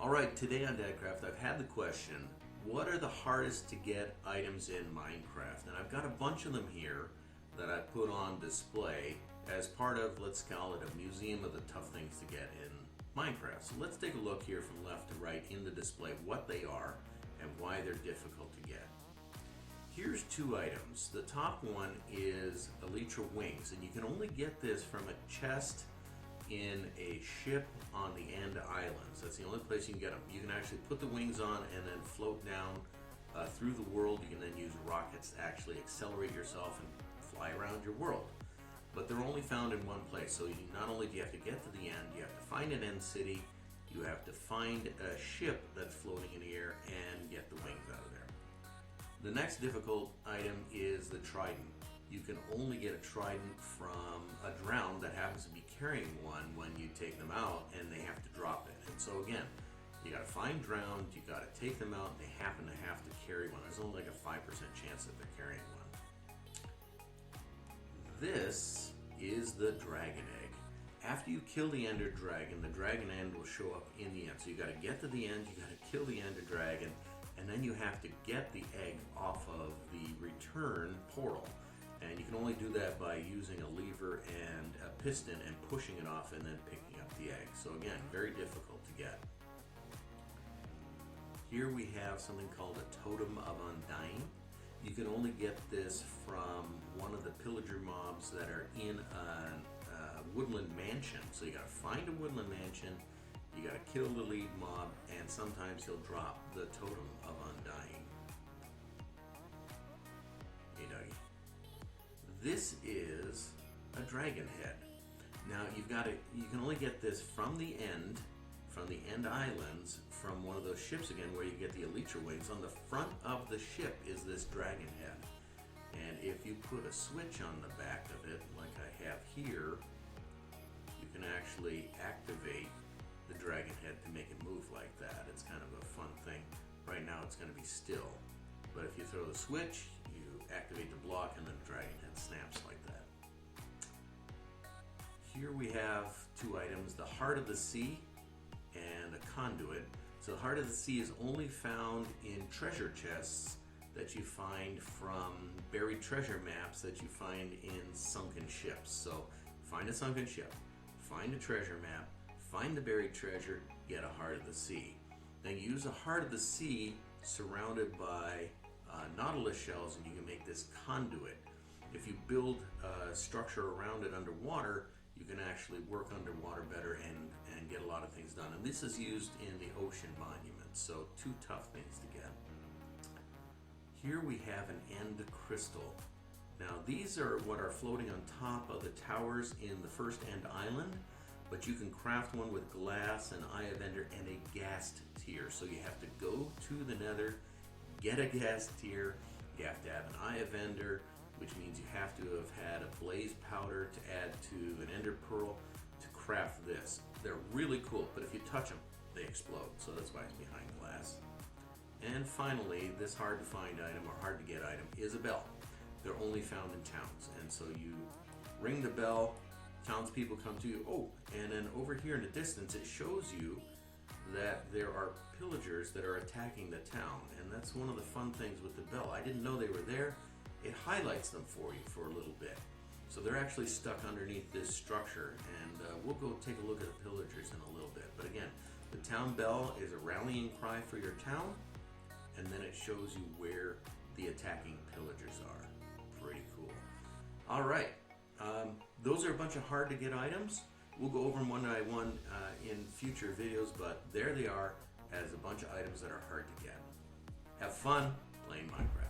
Alright, today on Dadcraft I've had the question, what are the hardest to get items in Minecraft? And I've got a bunch of them here that I put on display as part of, let's call it, a museum of the tough things to get in Minecraft. So let's take a look here from left to right in the display, what they are and why they're difficult to get. Here's two items. The top one is Elytra Wings, and you can only get this from a chest in a ship on the End Islands. That's the only place you can get them. You can actually put the wings on and then float down through the world. You can then use rockets to actually accelerate yourself and fly around your world. But they're only found in one place, so not only do you have to get to the end, you have to find an end city, you have to find a ship that's floating in the air and get the wings out of there. The next difficult item is the Trident. You can only get a Trident from a drowned that happens to be carrying one when you take them out, and they have to drop it. And so again, you gotta find drowned, you gotta take them out, and they happen to have to carry one. There's only like a 5% chance that they're carrying one. This is the Dragon Egg. After you kill the Ender Dragon, the Dragon End will show up in the end. So you gotta get to the end, you gotta kill the Ender Dragon, and then you have to get the egg off of the return portal. And you can only do that by using a lever and a piston and pushing it off and then picking up the egg. So again, very difficult to get. Here we have something called a Totem of Undying. You can only get this from one of the pillager mobs that are in a woodland mansion. So you gotta find a woodland mansion, you gotta kill the lead mob, and sometimes he'll drop the Totem of Undying. Hey doggy. This is a dragon head. Now you can only get this from the End Islands, from one of those ships again where you get the Elytra Wings. On the front of the ship is this dragon head. And if you put a switch on the back of it, like I have here, you can actually activate the dragon head to make it move like that. It's kind of a fun thing. Right now it's going to be still. But if you throw the switch, you activate the block and then the dragon head snaps like that. Here we have two items, the Heart of the Sea and a Conduit. So the Heart of the Sea is only found in treasure chests that you find from buried treasure maps that you find in sunken ships. So find a sunken ship, find a treasure map, find the buried treasure, get a Heart of the Sea. Then use a Heart of the Sea surrounded by nautilus shells, and you can make this Conduit. If you build a structure around it underwater, you can actually work underwater better and get a lot of things done. And this is used in the ocean monuments, so two tough things to get. Here we have an End Crystal. Now these are what are floating on top of the towers in the first End Island, but you can craft one with glass, an Eye of Ender, and a ghast tear. So you have to go to the Nether, get a ghast tear, you have to have an Eye of Ender, which means you have to have had a blaze powder to add to an ender pearl to craft this. They're really cool, but if you touch them, they explode. So that's why it's behind glass. And finally, this hard to find item or hard to get item is a bell. They're only found in towns. And so you ring the bell, townspeople come to you. Oh, and then over here in the distance, it shows you that there are pillagers that are attacking the town. And that's one of the fun things with the bell. I didn't know they were there. It highlights them for you for a little bit. So they're actually stuck underneath this structure, and we'll go take a look at the pillagers in a little bit. But again, the town bell is a rallying cry for your town, and then it shows you where the attacking pillagers are. Pretty cool. All right, those are a bunch of hard to get items. We'll go over them one by one in future videos, but there they are as a bunch of items that are hard to get. Have fun playing Minecraft.